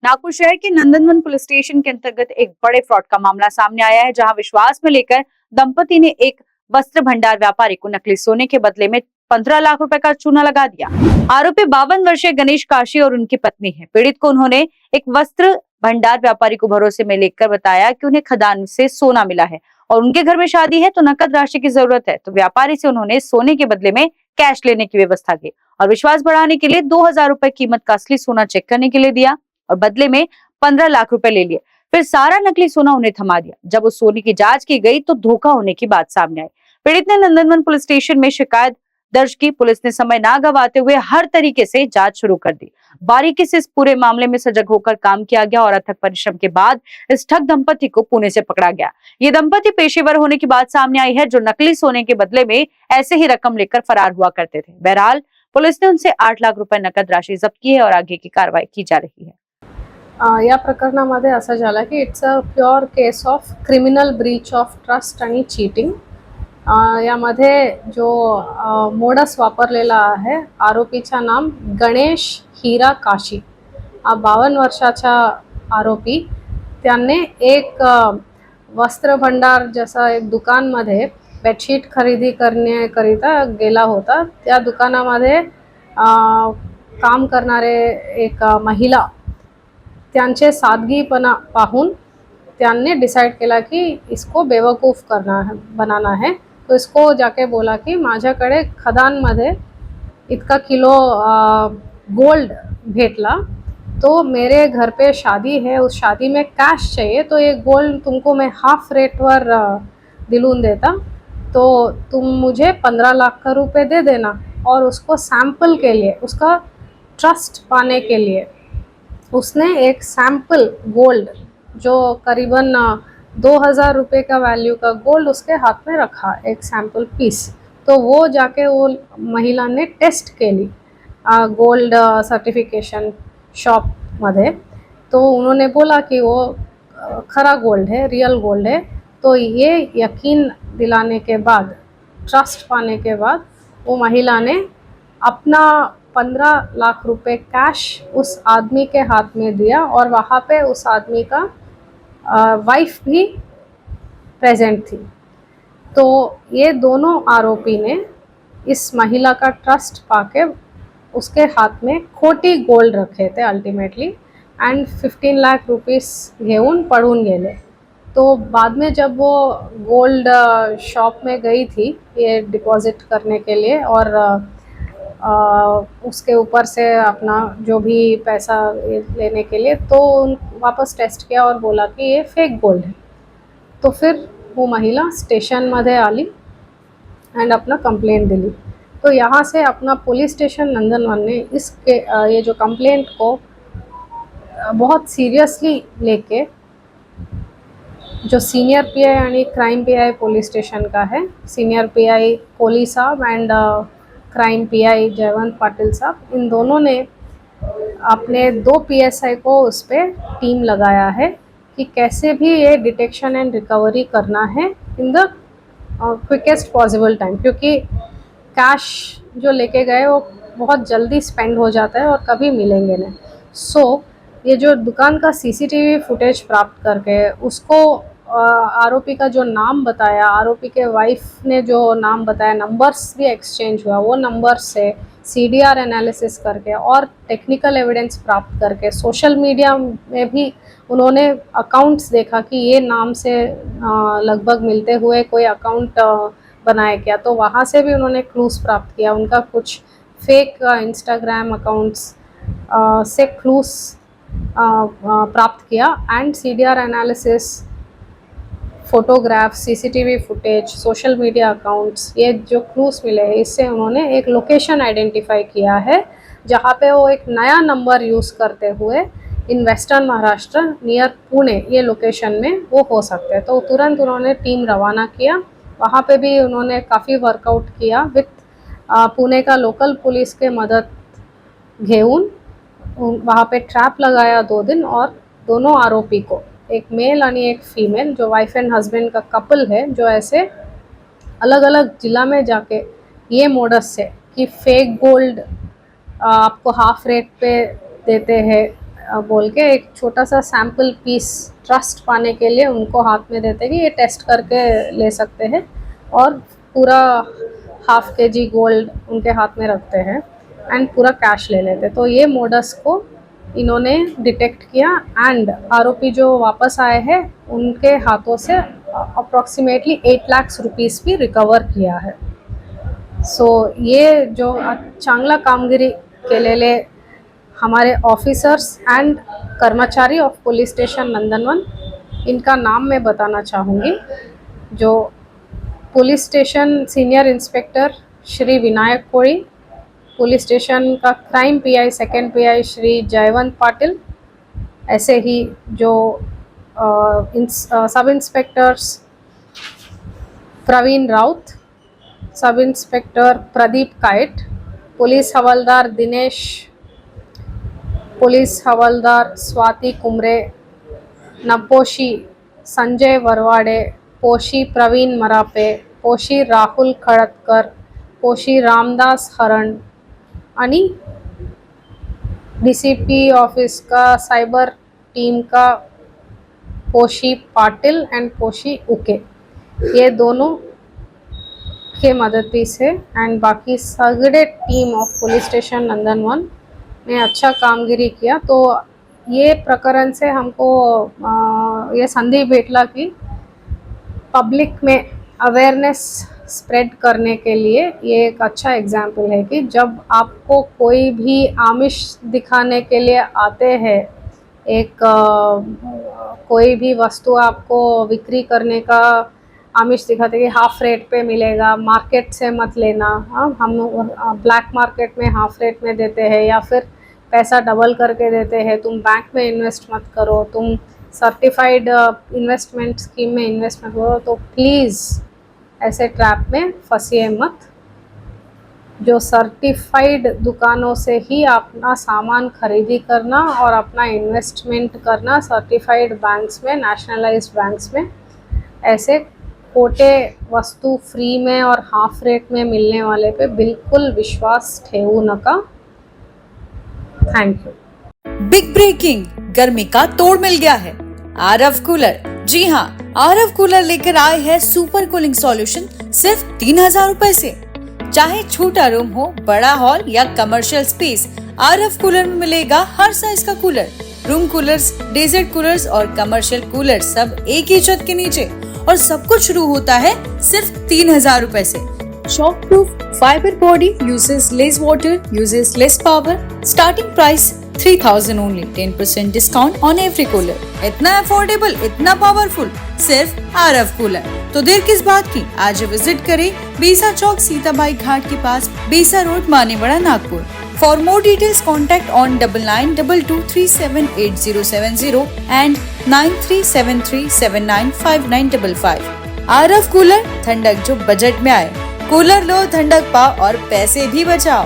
नागपुर शहर के Nandanvan police station के अंतर्गत एक बड़े फ्रॉड का मामला सामने आया है, जहां विश्वास में लेकर दंपति ने एक वस्त्र भंडार व्यापारी को नकली सोने के बदले में 15 लाख रुपए का चूना लगा दिया। आरोपी 52 वर्षीय गणेश काशी और उनकी पत्नी है। पीड़ित को उन्होंने एक वस्त्र भंडार व्यापारी को भरोसे में लेकर बताया कि उन्हें खदान से सोना मिला है और उनके घर में शादी है तो नकद राशि की जरूरत है। तो व्यापारी से उन्होंने सोने के बदले में कैश लेने की व्यवस्था की और विश्वास बढ़ाने के लिए 2000 रुपए कीमत का असली सोना चेक करने के लिए दिया और बदले में 15 लाख रुपए ले लिए। फिर सारा नकली सोना उन्हें थमा दिया। जब उस सोने की जांच की गई तो धोखा होने की बात सामने आई। पीड़ित ने नंदनवन पुलिस स्टेशन में शिकायत दर्ज की। पुलिस ने समय ना गवाते हुए हर तरीके से जांच शुरू कर दी। बारीकी से इस पूरे मामले में सजग होकर काम किया गया और अथक परिश्रम के बाद इस ठग दंपति को पुणे से पकड़ा गया। ये दंपति पेशेवर होने की बात सामने आई है, जो नकली सोने के बदले में ऐसे ही रकम लेकर फरार हुआ करते थे। बहरहाल पुलिस ने उनसे 8 लाख रुपए नकद राशि जब्त की है और आगे की कार्रवाई की जा रही है। या प्रकरणामध्ये असं झालं की it's a pure case of criminal breach of trust आणि चीटिंग। यामध्ये जो मोडस वापरलेला आहे, आरोपीचं नाम गणेश हीरा काशी, 52 वर्षाचा आरोपी। त्यांनी एक वस्त्र भंडार जसा एक दुकानमध्ये बेडशीट खरेदी करण्याकरिता गेला होता। त्या दुकानामध्ये काम करणारे एक महिला त्यांचे सादगीपना पाहून त्यांनी डिसाइड केला कि इसको बेवकूफ़ बनाना है। तो इसको जाके बोला कि माझ्याकडे खदानमध्ये इतका किलो गोल्ड भेटला, तो मेरे घर पे शादी है, उस शादी में कैश चाहिए, तो ये गोल्ड तुमको मैं हाफ रेट पर दिलून देता, तो तुम मुझे 15 लाख का रुपए दे देना। और उसको सैंपल के लिए, उसका ट्रस्ट पाने के लिए उसने एक सैंपल गोल्ड जो करीबन 2000 रुपये का वैल्यू का गोल्ड उसके हाथ में रखा, एक सैंपल पीस। तो वो जाके वो महिला ने टेस्ट केली गोल्ड सर्टिफिकेशन शॉपमध्ये। तो उन्होंने बोला कि वो खरा गोल्ड है, रियल गोल्ड है। तो ये यकीन दिलाने के बाद, ट्रस्ट पाने के बाद, वो महिला ने अपना 15 लाख रुपए कैश उस आदमी के हाथ में दिया और वहाँ पे उस आदमी का वाइफ भी प्रेजेंट थी। तो ये दोनों आरोपी ने इस महिला का ट्रस्ट पाके उसके हाथ में खोटी गोल्ड रखे थे अल्टीमेटली, एंड 15 लाख रुपीस घेऊन पळून गेले। तो बाद में जब वो गोल्ड शॉप में गई थी ये डिपॉजिट करने के लिए और उसके ऊपर से अपना जो भी पैसा लेने के लिए, तो वापस टेस्ट किया और बोला कि ये फेक गोल्ड है। तो फिर वो महिला स्टेशनमध्ये आली एंड अपना कंप्लेंट दिली। तो यहाँ से अपना पुलिस स्टेशन नंदनवन ने ये जो कंप्लेंट को बहुत सीरियसली लेके, जो सीनियर पीआई आणि क्राइम पीआई पुलिस स्टेशन का है, सीनियर पीआई कोहली साहब एंड क्राइम पीआई जयवंत पाटिल साहब, इन दोनों ने अपने 2 पीएसआई को उस पर टीम लगाया है कि कैसे भी ये डिटेक्शन एंड रिकवरी करना है in the quickest possible time, क्योंकि कैश जो लेके गए वो बहुत जल्दी स्पेंड हो जाता है और कभी मिलेंगे नहीं। सो ये जो दुकान का सीसीटीवी फुटेज प्राप्त करके उसको आरोपी का जो नाम बताया, आरोपी के वाइफ ने जो नाम बताया, नंबर्स भी एक्सचेंज हुआ, वो नंबर से सीडीआर एनालिसिस करके और टेक्निकल एविडेंस प्राप्त करके सोशल मीडिया में भी उन्होंने अकाउंट्स देखा कि ये नाम से लगभग मिलते हुए कोई अकाउंट बनाया क्या, तो वहाँ से भी उन्होंने क्लूज प्राप्त किया। उनका कुछ फेक इंस्टाग्राम अकाउंट्स से क्लूज प्राप्त किया and CDR analysis, photograph, CCTV footage, social media accounts, ये जो क्लूज मिले हैं इससे उन्होंने एक लोकेशन आइडेंटिफाई किया है जहाँ पे वो एक नया नंबर यूज़ करते हुए in western Maharashtra near Pune ये लोकेशन में वो हो सकते हैं। तो तुरंत उन्होंने टीम रवाना किया, वहाँ पे भी उन्होंने काफ़ी वर्कआउट किया विथ पुणे का लोकल पुलिस के मदद घेऊन वहाँ पे ट्रैप लगाया 2 दिन और दोनों आरोपी को, एक मेल और एक फीमेल जो वाइफ एंड हस्बैंड का कपल है, जो ऐसे अलग अलग जिला में जाके ये मोडस से कि फेक गोल्ड आपको हाफ रेट पे देते हैं, बोल के एक छोटा सा सैम्पल पीस ट्रस्ट पाने के लिए उनको हाथ में देते कि ये टेस्ट करके ले सकते हैं, और पूरा ½ kg गोल्ड उनके हाथ में रखते हैं एंड पूरा कैश ले लेते। तो ये मोडस को इन्होंने डिटेक्ट किया एंड आरोपी जो वापस आए हैं उनके हाथों से अप्रॉक्सीमेटली 8 लाख रुपीस भी रिकवर किया है। सो ये जो चांगला कामगिरी केलेले हमारे ऑफिसर्स एंड कर्मचारी ऑफ पुलिस स्टेशन नंदनवन, इनका नाम मैं बताना चाहूँगी। जो police station senior inspector Shri Vinayak कोड़ी, पुलिस स्टेशन का crime pi second pi Shri जयवंत पाटिल, ऐसे ही जो सब inspectors Praveen Raut, sub inspector Pradeep kite, police हवलदार दिनेश, पुलिस हवलदार स्वाति कुमरे, नपोशी संजय वरवाडे, पोशी प्रवीण मरापे, पोशी राहुल खड़तकर, पोशी रामदास हरण आणि डीसीपी ऑफिस का साइबर टीम का पोशी पाटिल एंड पोशी उके, ये दोनों के मदद से एंड बाकी सगळे team of police station Nandanvan ने अच्छा कामगिरी किया। तो ये प्रकरण से हमको ये संधि भेटला कि पब्लिक में अवेयरनेस स्प्रेड करने के लिए ये एक अच्छा एग्जाम्पल है कि जब आपको कोई भी आमिष दिखाने के लिए आते हैं, एक कोई भी वस्तु आपको बिक्री करने का आमिष दिखाते कि हाफ रेट पे मिलेगा, मार्केट से मत लेना, हम ब्लैक मार्केट में हाफ रेट में देते हैं या फिर पैसा डबल करके देते हैं, तुम बैंक में इन्वेस्ट मत करो, तुम सर्टिफाइड इन्वेस्टमेंट स्कीम में इन्वेस्ट मत करो, तो प्लीज़ ऐसे ट्रैप में फंसिए मत। जो सर्टिफाइड दुकानों से ही अपना सामान खरीदी करना और अपना इन्वेस्टमेंट करना, सर्टिफाइड बैंक्स में, नेशनलाइज्ड बैंक्स में, ऐसे खोटे वस्तु फ्री में और हाफ रेट में मिलने वाले पे बिल्कुल विश्वास ठेवू नका। Thank you. बिग ब्रेकिंग, गर्मी का तोड़ मिल गया है। आरव कूलर, जी हाँ, आरव कूलर लेकर आए हैं सुपर कूलिंग सॉल्यूशन सिर्फ 3000 रुपए से। चाहे छोटा रूम हो, बड़ा हॉल या कमर्शियल स्पेस, आरव कूलर में मिलेगा हर साइज का cooler. Room coolers, desert coolers और कमर्शियल कूलर सब एक ही छत के नीचे, और सब कुछ शुरू होता है सिर्फ 3000 रुपए से। Shock proof fibre body, uses less water, uses less power, starting price 3000 only, 10% discount on every cooler। इतना अफोर्डेबल, इतना पावरफुल, सिर्फ आरव कूलर। तो देर किस बात की, आज विजिट करें बीसा चौक सीताबाई घाट के पास, Besa road, Manewada, Nagpur. For more details, contact on 9922378070 and 9373795955। Aarav cooler, ठंडक जो बजट में आए। कूलर लो, ठंडक पाओ और पैसे भी बचाओ।